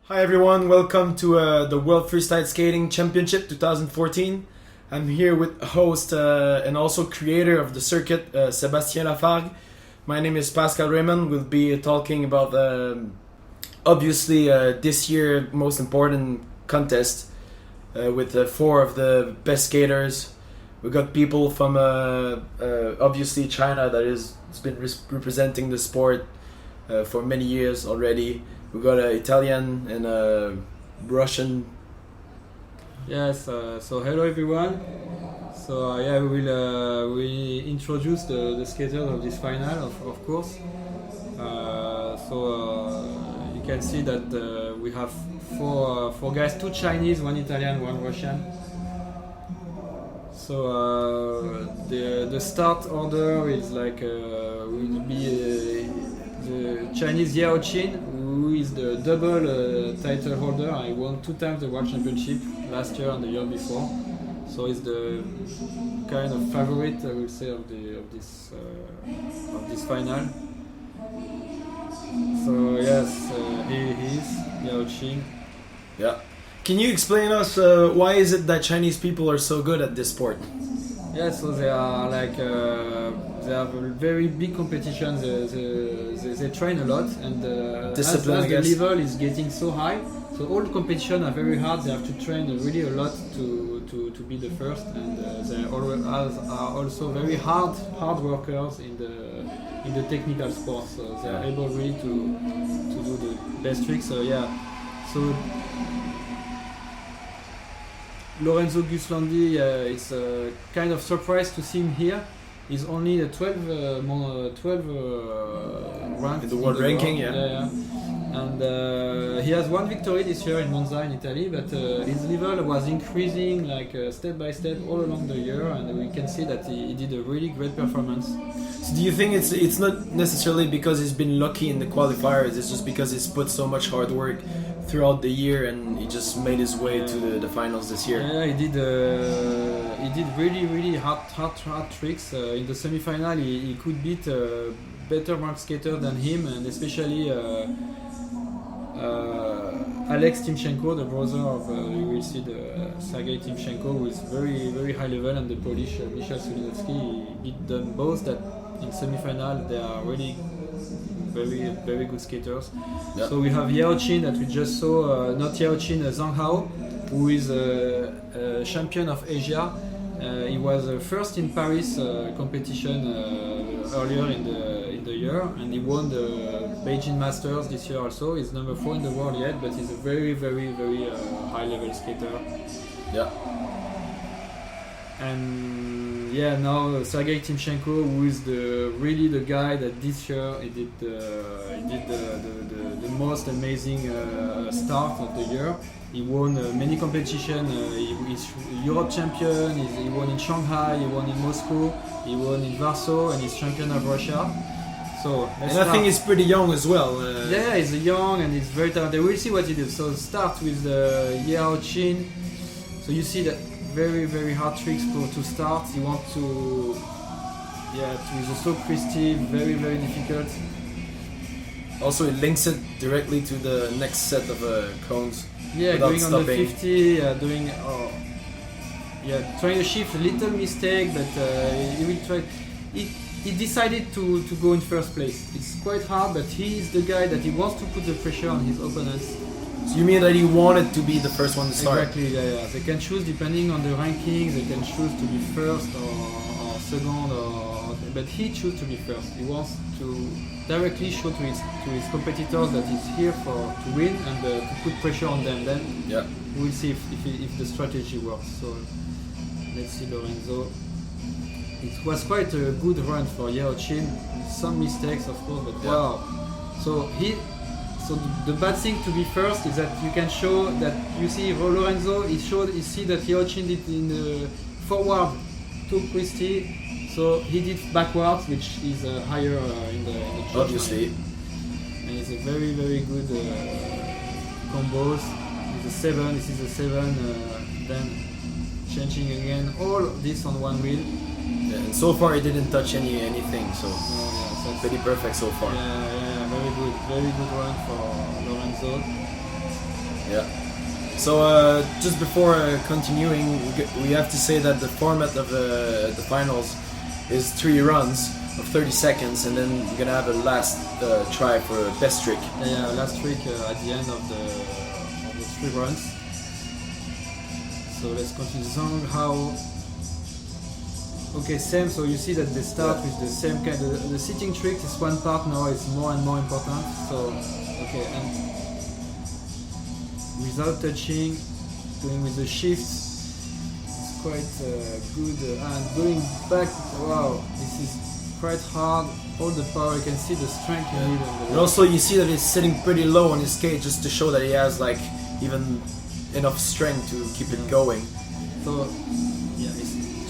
Hi everyone, welcome to the World Freestyle Skating Championship 2014. I'm here with host and also creator of the circuit, Sébastien Lafargue. My name is Pascal Raymond. We'll be talking about obviously this year most important contest with four of the best skaters. We got people from obviously China that has been representing the sport for many years already. We got an Italian and a Russian. Yes, so hello everyone. So we will introduce the skaters of this final, of course. You can see that we have four guys, two Chinese, one Italian, one Russian. So the start order is like will be the Chinese Hao Qin, who is the double title holder. He won 2 times the World Championship last year and the year before. So he's the kind of favorite, I would say, of this final. So yes, he is Hao Qin. Yeah. Can you explain us why is it that Chinese people are so good at this sport? Yeah, so they are like they have a very big competition. They train a lot, and Discipline, as the level is getting so high, so all the competition are very hard. They have to train really a lot to be the first, and they are also very hard workers in the technical sports. So they are able really to do the best tricks. So yeah, so. Lorenzo Guslandi, it's a kind of surprise to see him here. He's only a 12 ranked in the world ranking, yeah. And he has 1 victory this year in Monza in Italy, but his level was increasing like step by step all along the year, and we can see that he did a really great performance. So do you think it's not necessarily because he's been lucky in the qualifiers, it's just because he's put so much hard work throughout the year and he just made his way to the finals this year? Yeah, he did really hard tricks. In the semi-final he could beat better marked skater than him, and especially Alex Timchenko, the brother of you will see the Sergey Timchenko, who is very high level, and the Polish Michał Sulinowski. He beat them both. That in semi-final they are really very good skaters. Yeah. So we have Hao Qin that we just saw, not Hao Qin, Zhang Hao, who is a champion of Asia. He was first in Paris competition earlier in the year, and he won the Beijing Masters this year also. He's number 4 in the world yet, but he's a very high level skater. Yeah. And yeah, now Sergey Timchenko, who is really the guy that this year he did the most amazing start of the year. He won many competitions. He's Europe champion. He won in Shanghai. He won in Moscow. He won in Warsaw, and he's champion of Russia. So and I think he's pretty young as well. Yeah, he's young and he's very talented. We'll see what he does. So start with Hao Qin. So you see that very hard tricks to start. You want to with the slope Christie, very difficult. Also, it links it directly to the next set of cones. Yeah, going on stopping. The 50, trying to shift, a little mistake, but he will try. He decided to go in first place. It's quite hard, but he is the guy that he wants to put the pressure on his opponents. So you mean that he wanted to be the first one to start? Exactly, yeah. They can choose depending on the rankings. They can choose to be first or second, but he chose to be first. He wants to directly show to his competitors that he's here to win and to put pressure on them. Then we'll see if the strategy works. So let's see Lorenzo. It was quite a good run for Hao Qin. Some mistakes, of course, but wow. So the bad thing to be first is that you can show that you see Lorenzo. He see that Hao Qin did in the forward to Christie. So he did backwards, which is higher in the judgment. Obviously. And it's a very good combos. It's a 7. This is a 7. Then changing again. All this on one wheel. Yeah, and so far he didn't touch anything. So pretty perfect so far. Yeah, very good run for Lorenzo. Yeah. So just before continuing, we have to say that the format of the finals is 3 runs of 30 seconds, and then you're gonna have a last try for a best trick. Yeah, last trick at the end of the 3 runs. So let's continue. Zhang Hao. Okay, same. So you see that they start with the same kind. The sitting trick is one part now. It's more and more important. So okay, and without touching, doing with the shifts, it's quite good. And going back, wow, this is quite hard. All the power, you can see the strength you need. And also you see that he's sitting pretty low on his skate just to show that he has like even enough strength to keep it going. So yeah,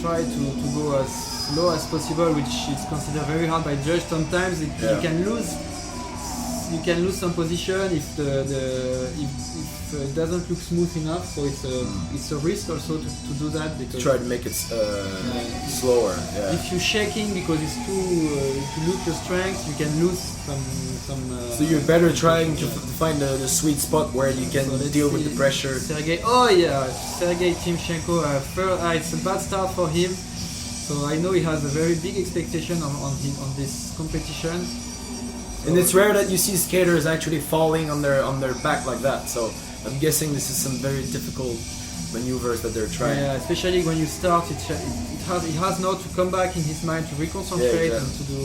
try to go as low as possible, which is considered very hard by judge. Sometimes you can lose some position if if it doesn't look smooth enough. So it's a risk also to do that, because try to make it slower. Yeah. If you're shaking because it's to look your strength, you can lose some. So you're better trying to find the sweet spot where you can deal with the pressure. Sergey, oh yeah, Sergey Timchenko. It's a bad start for him. So I know he has a very big expectation on this competition. And it's rare that you see skaters actually falling on their back like that. So I'm guessing this is some very difficult maneuvers that they're trying. Yeah, especially when you start, he has now to come back in his mind to reconcentrate and to do.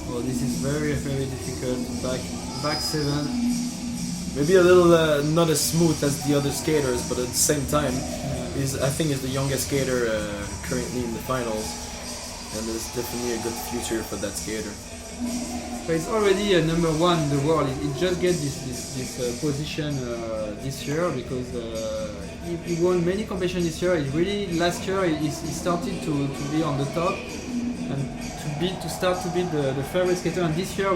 Oh, this is very difficult. Back 7. Maybe a little not as smooth as the other skaters, but at the same time, I think is the youngest skater currently in the finals, and there's definitely a good future for that skater. But it's already a number 1 in the world. It just get this position this year because he won many competitions this year. Last year he started to be on the top and to start to beat the favorite skater. And this year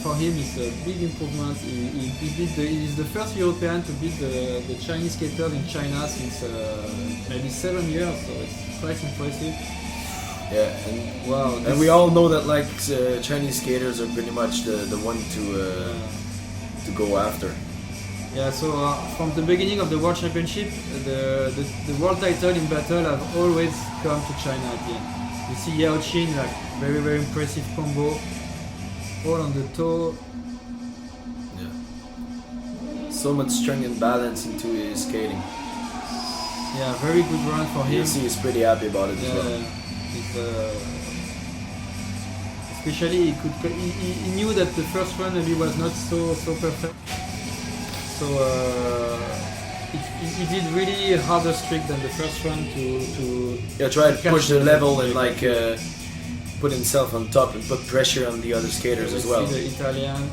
for him it's a big improvement. He's the first European to beat the Chinese skaters in China since maybe 7 years. So it's quite impressive. Yeah, and wow! And we all know that like Chinese skaters are pretty much the one to go after. Yeah. So from the beginning of the World Championship, the world title in battle have always come to China at the end. You see Hao Qin, like very impressive combo, all on the toe. Yeah. So much strength and balance into his skating. Yeah, very good run for him. You see, he's pretty happy about it as well. Especially he knew that the first run maybe was not so perfect, so he did really harder trick than the first run to try to push the level and like put himself on top and put pressure on the other skaters as well. See the Italian.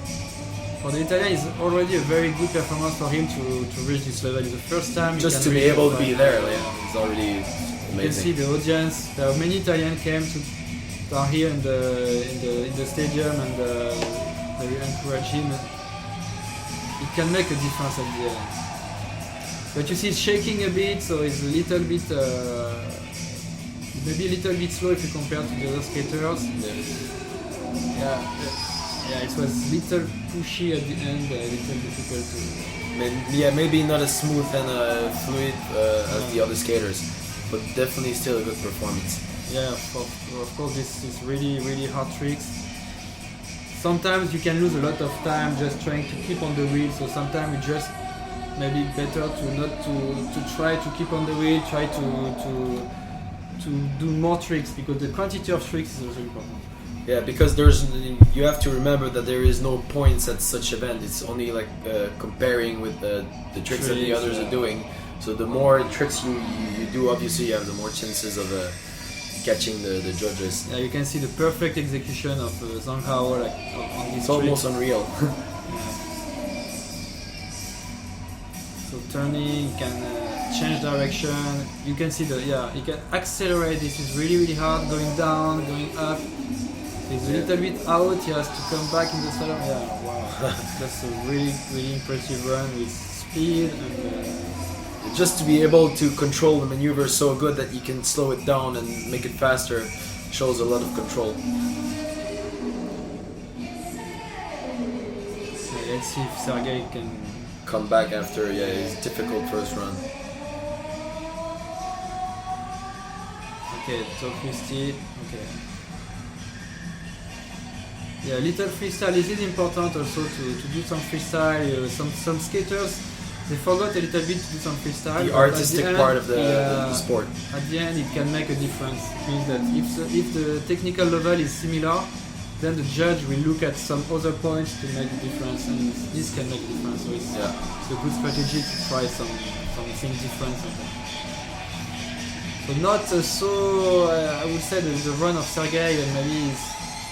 For the Italian, it's already a very good performance for him to reach this level. It's the first time just to be able to be there. Yeah, it's already amazing. You can see the audience. There are many Italians are here in the stadium, and they encourage him. It can make a difference at the end. But you see, it's shaking a bit, so it's a little bit, maybe a little bit slow if you compare to the other skaters. Yeah, it was a little pushy at the end, a little difficult to. Maybe not as smooth and fluid as the other skaters, but definitely still a good performance. Yeah, of course, this is really hard tricks. Sometimes you can lose a lot of time just trying to keep on the wheel, so sometimes it's just maybe better to try to keep on the wheel, try to do more tricks, because the quantity of tricks is also important. Yeah, because you have to remember that there is no points at such event. It's only like comparing with the tricks that the others are doing. So the more tricks you do, obviously you have the more chances of catching the judges. Yeah, you can see the perfect execution of Zhang Hao on this. It's almost unreal. So turning, you can change direction. You can see you can accelerate. This is really hard. Going down, going up. He's a little bit out. He has to come back in the slalom. Yeah, wow. That's a really impressive run with speed and. Just to be able to control the maneuver so good that you can slow it down and make it faster shows a lot of control. Let's see if Sergey can come back after his difficult first run. Okay, top 50. Okay. Yeah, little freestyle. This is important also to do some freestyle. Some skaters, they forgot a little bit to do some freestyle. The artistic end, part of the sport. At the end, it can make a difference. It means that if the technical level is similar, then the judge will look at some other points to make the difference, and this can make a difference. So it's a good strategy to try something different sometimes. So not I would say the run of Sergey maybe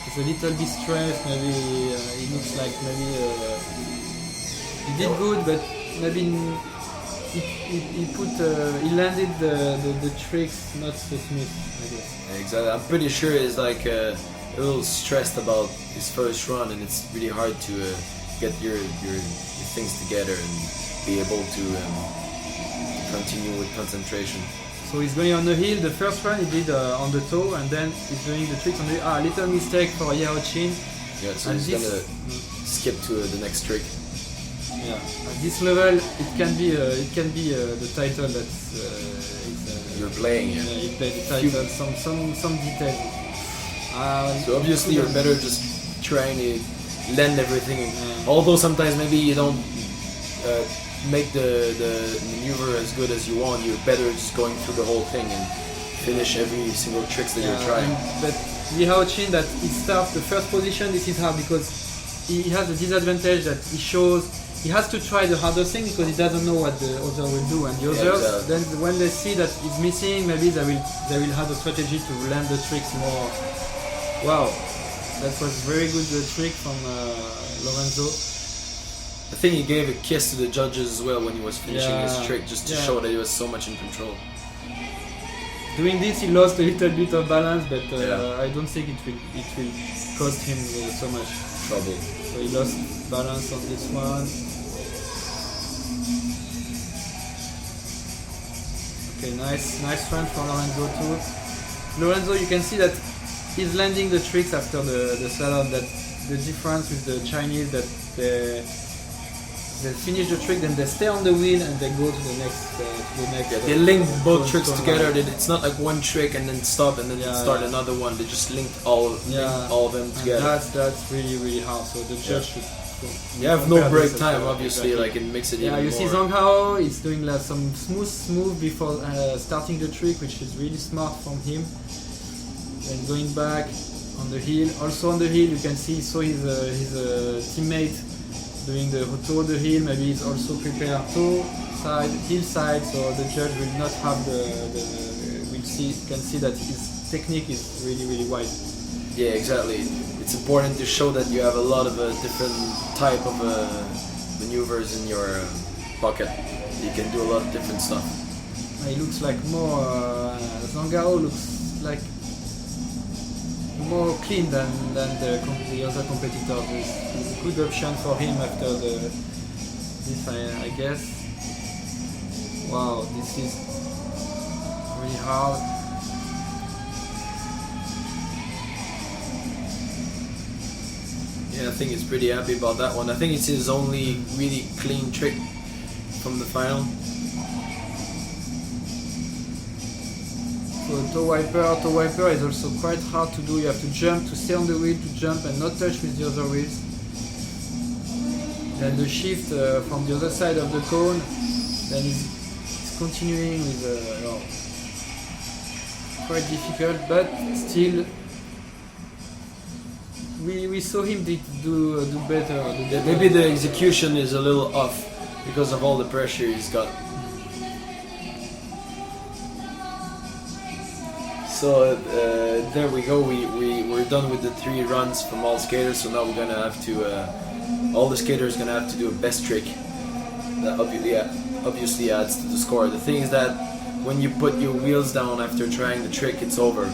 is a little bit stressed. Maybe it looks like maybe he did good, but maybe he landed the tricks not so smooth, I guess. Exactly. I'm pretty sure he's like a little stressed about his first run, and it's really hard to get your things together and be able to continue with concentration. So he's going on the hill. The first run he did on the toe, and then he's doing the tricks on the little mistake for Hao Qin. Yeah, so he's gonna skip to the next trick. Yeah, at this level it can be the title that's you're playing. Yeah, you play the title. Some details. So obviously you're better just trying to lend everything. Although sometimes maybe you don't make the maneuver as good as you want, you're better just going through the whole thing and finish every single tricks that you're trying. But Hao Qin, that he starts the first position, this is hard because he has the disadvantage that he has to try the harder thing because he doesn't know what the other will do, and the others then when they see that he's missing, maybe they will have a strategy to land the tricks more. Wow, that was very good trick from Lorenzo. I think he gave a kiss to the judges as well when he was finishing his trick, just to show that he was so much in control. Doing this, he lost a little bit of balance, but I don't think it will cost him so much trouble. So he lost balance on this one. Okay, nice run for Lorenzo too. Lorenzo, you can see that he's landing the tricks after the slalom. That the difference with the Chinese, that they finish the trick, then they stay on the wheel and they go to the next. They link both tricks together. It's not like one trick and then stop and then start another one. They just linked all of them together. That's really hard. So the judge should. You have no break time, obviously. Like it makes it even more. You see Zhang Hao is doing some smooth move before starting the trick, which is really smart from him. Then going back on the hill. Also on the hill, you can see his teammate doing the toe the hill. Maybe he's also prepared toe side, hill side, so the judge will not have can see that his technique is really wide. Yeah, exactly. It's important to show that you have a lot of different type of maneuvers in your pocket. You can do a lot of different stuff. He looks like more. Zhang Hao looks like more clean than the other competitors. It's a good option for him after this, I guess. Wow, this is really hard. Yeah, I think he's pretty happy about that one. I think it's his only really clean trick from the final. So toe wiper is also quite hard to do. You have to jump, to stay on the wheel, to jump and not touch with the other wheels. Then the shift from the other side of the cone, then it's continuing with quite difficult, but still we saw him do better. Maybe the execution is a little off because of all the pressure he's got. So there we go. We're done with the 3 runs from all skaters. So now we're gonna have to. All the skaters gonna have to do a best trick. That obviously adds to the score. The thing is that when you put your wheels down after trying the trick, it's over.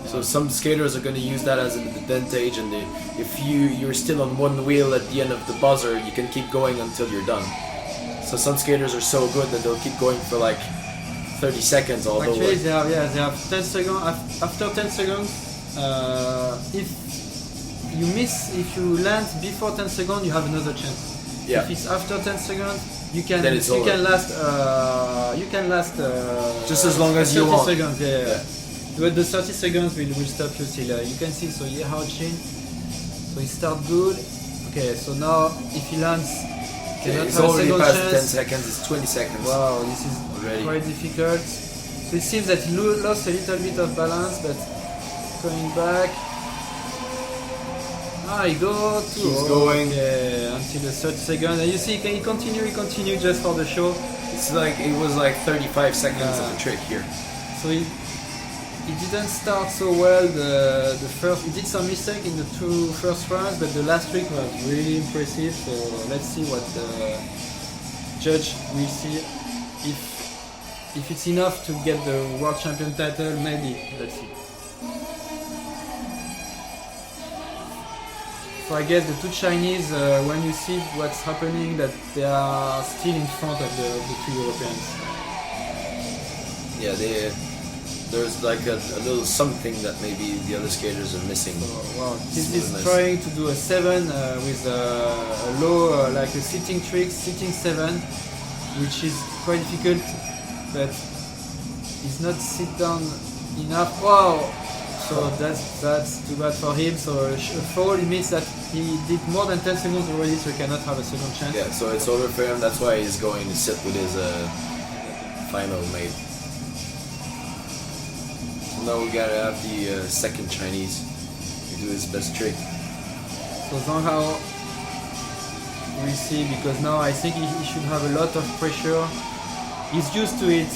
So some skaters are gonna use that as an advantage, and if you're still on one wheel at the end of the buzzer, you can keep going until you're done. So some skaters are so good that they'll keep going for like 30 seconds. Although actually they have 10 seconds. After 10 seconds, if you land before 10 seconds, you have another chance. Yeah. If it's after 10 seconds, you can Then it's you over. can last Just as long as 30 you want. seconds. Yeah. Yeah. But the 30 seconds will stop you still. You can see, so Hao Qin, so he start good. Okay, so now if he lands, Okay, cannot it's have a already second past the 10 chance. seconds, it's 20 seconds. Wow, this is Already. quite difficult. So it seems that he lost a little bit of balance, but coming back. He go to Keeps going. until the 30 seconds. And you see, he continue just for the show. It's like, it was like 35 seconds of a trick here. So he didn't start so well the first. He did some mistake in the two first runs, but the last trick was really impressive. So let's see what the judge will see. If it's enough to get the world champion title, maybe. Let's see. So I guess the two Chinese, when you see what's happening, that they are still in front of the two Europeans. Yeah, there's like a little something that maybe the other skaters are missing. So, wow, this is Smoothness. trying to do a 7 with a low, like a sitting trick, sitting 7, which is quite difficult, but he's not sit down enough. Wow! So that's too bad for him. So a fall, it means that he did more than 10 seconds already, so he cannot have a second chance. Yeah, so it's over for him. That's why he's going to sit with his final mate. So now we gotta have the second Chinese to do his best trick. So Zhang Hao, we'll see, because now I think he should have a lot of pressure. He's used to it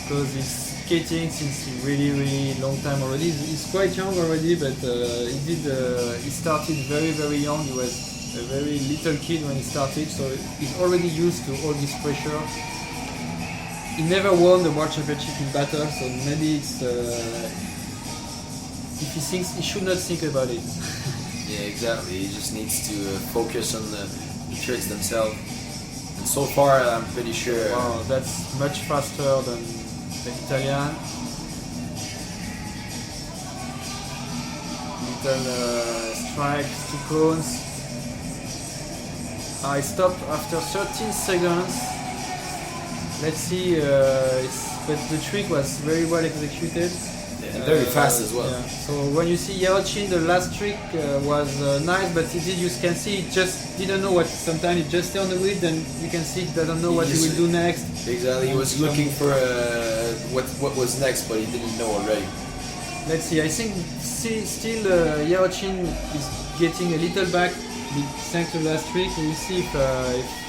because he's skating since a really long time already. He's quite young already, but he started very young. He was a very little kid when he started, so he's already used to all this pressure. He never won the world championship in battle, so maybe it's if he thinks, he should not think about it. Yeah, exactly. He just needs to focus on the tricks themselves. And so far, I'm pretty sure. Wow, that's much faster than the Italian. Little strikes, 2 cones. I stopped after 13 seconds. Let's see, but the trick was very well executed. Yeah, very fast as well. Yeah. So when you see Hao Qin, the last trick was nice, but you can see he just didn't know what. Sometimes he just turned the wheel, then you can see he doesn't know what he will do next. Exactly, he was looking for what was next, but he didn't know already. Let's see. I think still Hao Qin is getting a little back thanks to the last trick. We'll see if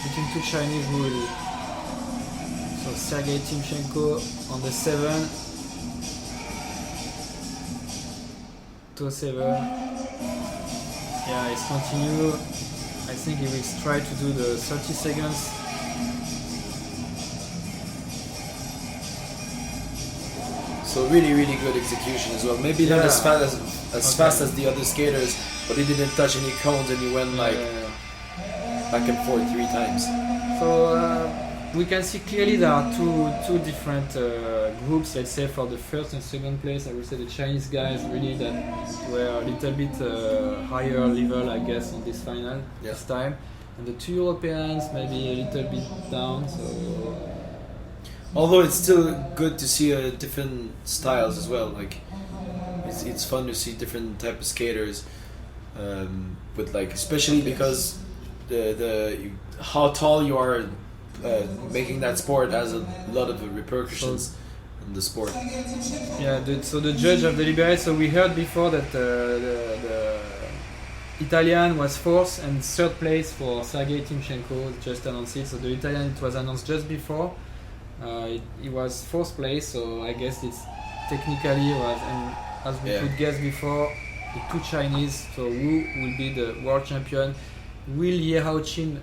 between two Chinese who will. So Sergey Timchenko on the 7. 2-7. Yeah, it's continue. I think he will try to do the 30 seconds. So really good execution as well. Maybe not as fast as the other skaters, but he didn't touch any cones and he went like back and forth 3 times. So we can see clearly there are two different groups. Let's say for the first and second place, I would say the Chinese guys really that were a little bit higher level, I guess, on this final this time, and the two Europeans maybe a little bit down. So, although it's still good to see different styles as well. Like it's fun to see different type of skaters, but like especially because the how tall you are. Making that sport has a lot of repercussions in the sport. Yeah, so the judge have deliberated. So we heard before that the Italian was 4th and 3rd place for Sergey Timchenko, just announced it. So the Italian, it was announced just before. It was 4th place, so I guess it's technically was, and as we could guess before, the two Chinese. So who will be the world champion? Will Hao Qin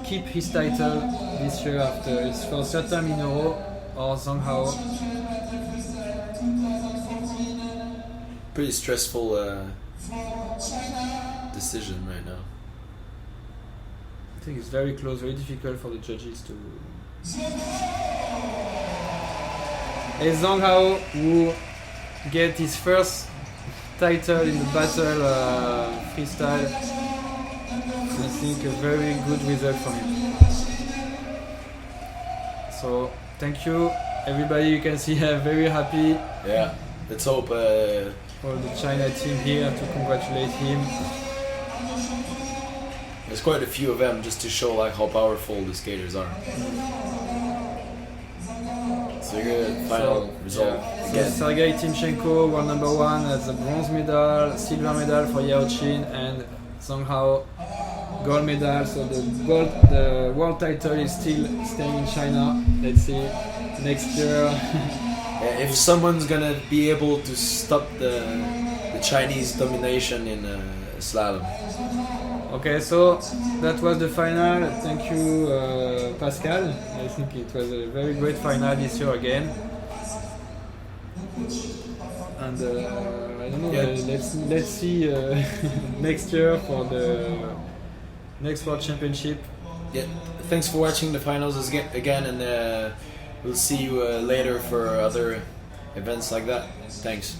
keep his title this year after his first 3rd time in a row, or Zhang Hao? Pretty stressful decision right now. I think it's very close, very difficult for the judges to. And Zhang Hao, who get his first title in the battle freestyle. I think a very good result for him. So thank you everybody. You can see I'm very happy. Yeah, let's hope. For the China team here to congratulate him. There's quite a few of them just to show like how powerful the skaters are. So good final result again. So Sergey Timchenko, world number 1, has a bronze medal, silver medal for Hao Qin, and Zhang Hao, gold medal. So the world title is still staying in China. Let's see next year. If someone's gonna be able to stop the Chinese domination in slalom. Okay, so that was the final. Thank you, Pascal. I think it was a very great final this year again. And I don't know. Let's see next year for the next World Championship. Yeah, thanks for watching the finals again, and we'll see you later for other events like that. Thanks.